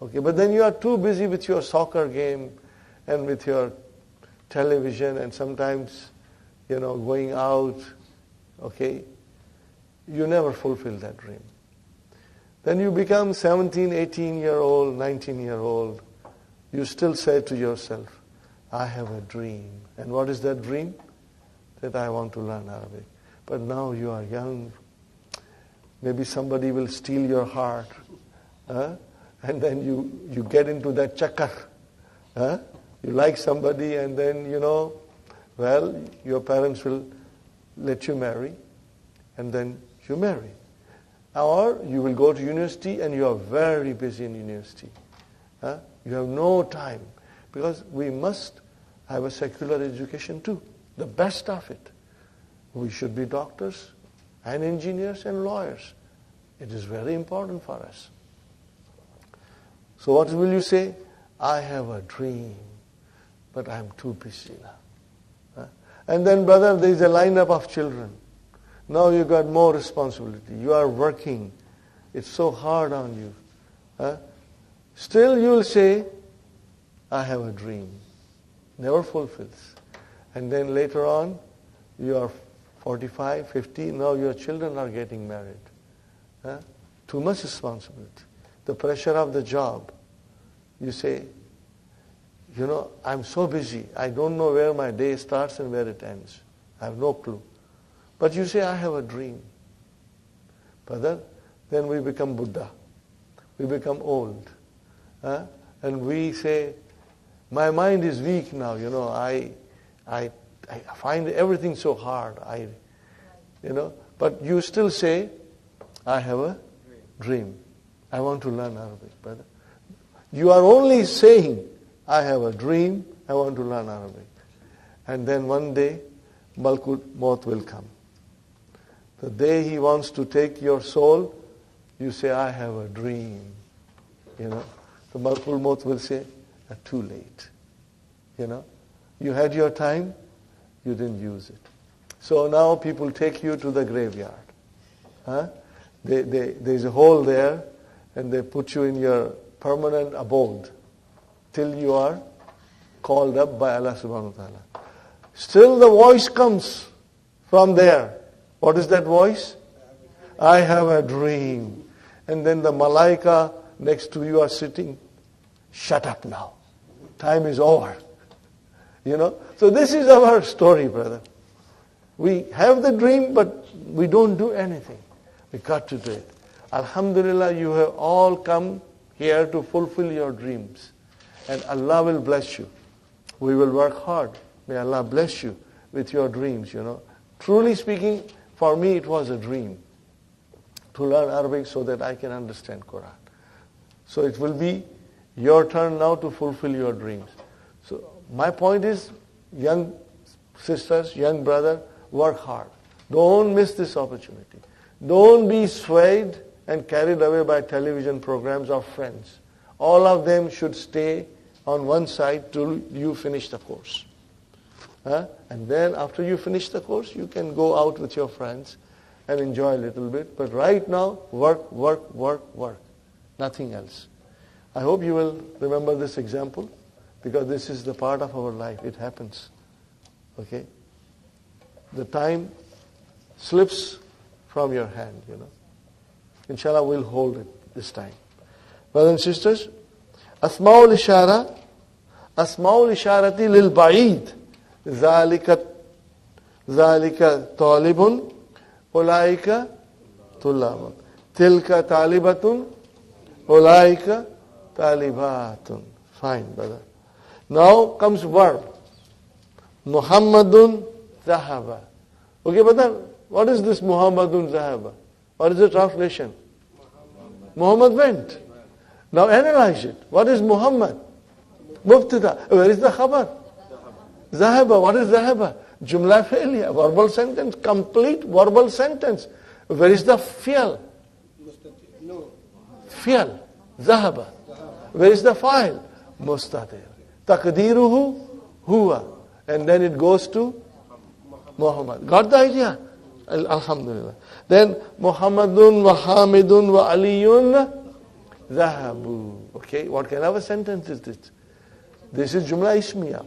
Okay, but then you are too busy with your soccer game and with your television and sometimes, going out. Okay, you never fulfill that dream. Then you become 17, 18-year-old, 19-year-old. You still say to yourself, I have a dream. And what is that dream? That I want to learn Arabic. But now you are young. Maybe somebody will steal your heart. And then you get into that chakar. You like somebody and then, your parents will let you marry. And then you marry. Or you will go to university and you are very busy in university. You have no time. Because we must have a secular education too. The best of it. We should be doctors and engineers and lawyers. It is very important for us. So what will you say? I have a dream, but I am too busy now. And then, brother, there is a lineup of children. Now you got more responsibility. You are working. It's so hard on you. Still you will say, I have a dream. Never fulfills. And then later on, you are 45, 50, now your children are getting married. Too much responsibility. The pressure of the job. You say, I'm so busy. I don't know where my day starts and where it ends. I have no clue. But you say, I have a dream. Brother, then we become Buddha. We become old. And we say, my mind is weak now. I find everything so hard. But you still say, I have a dream. I want to learn Arabic, brother. You are only saying, I have a dream, I want to learn Arabic. And then one day, Malkut Maut will come. The day he wants to take your soul, you say, I have a dream. The Malkut Maut will say, too late. You had your time, you didn't use it. So now people take you to the graveyard. There's a hole there, and they put you in your permanent abode till you are called up by Allah subhanahu wa ta'ala. Still the voice comes from there. What is that voice? I have a dream. And then the malaika next to you are sitting. Shut up now. Time is over. So this is our story, brother. We have the dream, but we don't do anything. We got to do it. Alhamdulillah, you have all come here to fulfill your dreams. And Allah will bless you. We will work hard. May Allah bless you with your dreams, Truly speaking, for me it was a dream to learn Arabic so that I can understand Quran. So it will be your turn now to fulfill your dreams. So my point is, young sisters, young brother, work hard. Don't miss this opportunity. Don't be swayed and carried away by television programs or friends. All of them should stay on one side till you finish the course. And then after you finish the course, you can go out with your friends and enjoy a little bit. But right now, work, work, work, work. Nothing else. I hope you will remember this example, because this is the part of our life. It happens. Okay? The time slips from your hand, Inshallah, we'll hold it this time. Brothers and sisters, Asma'ul Isharati lil Ba'id. Zalika talibun, ulaika tullabun. Tilka talibatun, ulaika talibatun. Fine, brother. Now comes verb. Muhammadun zahaba. Okay, brother, what is this Muhammadun zahaba? What is the translation? Muhammad went. Now analyze it. What is Muhammad? Mubtada. Where is the khabar? Zahaba. What is zahaba? Jumla fi'liya. Verbal sentence. Complete verbal sentence. Where is the fi'l? Fi'l. Zahaba. Where is the fa'il? Mustatir. Taqdiruhu huwa. And then it goes to Muhammad. Got the idea? Alhamdulillah. Then Muhammadun wa Hamidun wa Aliyun Zahabu. Okay, what kind of a sentence is this? This is Jumla Ismiya.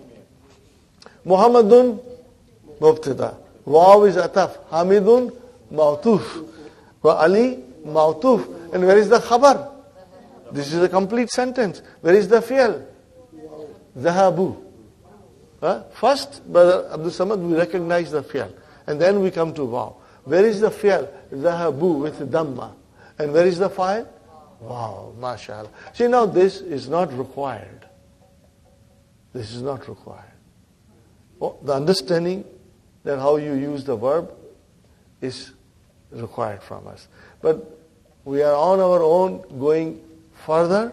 Muhammadun Mubtada. Waw is Ataf. Hamidun Ma'tuf. Wa Ali Ma'tuf. And where is the Khabar? This is a complete sentence. Where is the fi'l? Zahabu. First, Brother Abdul Samad, we recognize the fi'l. And then we come to Waw. Where is the fi'l? Zahabu with Dhamma. And where is the fa'il? Wow, mashallah. See, now this is not required. This is not required. The understanding that how you use the verb is required from us. But we are on our own going further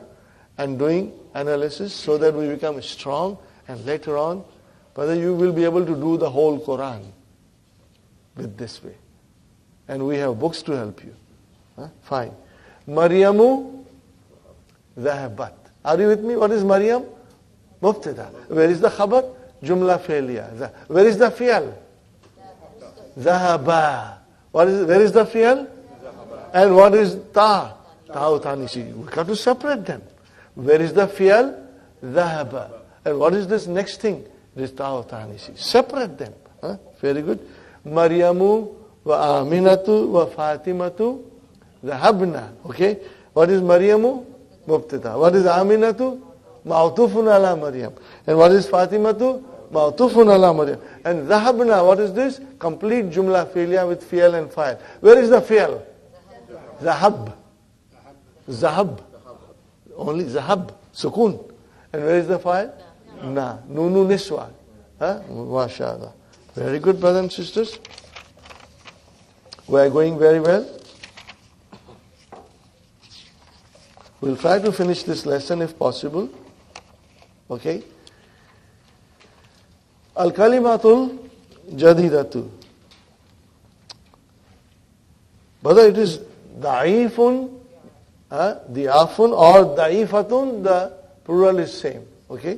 and doing analysis so that we become strong, and later on, whether you will be able to do the whole Quran with this way. And we have books to help you. Fine. Maryamu Zahabat. Are you with me? What is Maryam? Mubtada. Where is the khabar? Jumla fi'liya. Where is the fi'l? Zahaba. Where is the fi'l? And what is ta? Ta tanisi. We have to separate them. Where is the fi'l? Zahaba. And what is this next thing? This ta tanisi. Separate them. Very good. Maryamu wa Aminatu wa Fatimatu Zahabna. Okay. What is Maryamu? Mubtada. What is Aminatu? Ma'tufun ala Maryam. And what is Fatimatu? Ma'tufun ala Maryam. And Zahabna, what is this? Complete Jumla fi'liya with fi'l and fa'il. Where is the fi'l? Zahab. Zahab. Only Zahab. Sukun. And where is the fa'il? Na. Nunu niswa. MashaAllah. Very good, brothers and sisters. We are going very well. We'll try to finish this lesson if possible. Okay. Al-Kalimatul Jadidatu. Whether it is Da'ifun, Di'afun or Da'ifatun, the plural is same. Okay.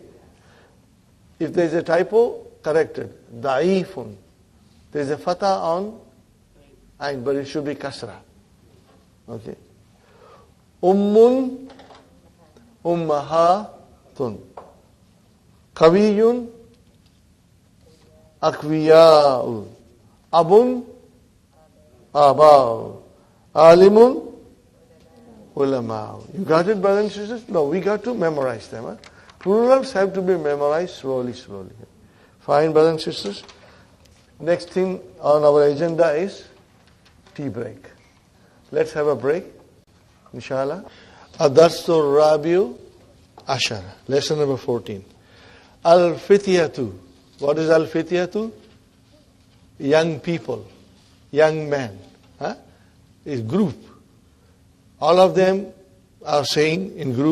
If there is a typo, corrected. Da'ifun. There is a fatha on ain, but it should be kasra. Okay. Ummun, ummahatun. Kaviyun, akwiya'u. Abun, aba'u. Alimun, ulama'u. You got it, brothers and sisters? No, we got to memorize them. Plurals have to be memorized slowly. Fine, brothers and sisters. Next thing on our agenda is tea break. Let's have a break, inshallah. Adarsul Rabiu Ashar. Lesson number 14. Al-Fityatu. What is Al-Fityatu? Young people. Young men. Is group. All of them are saying in group.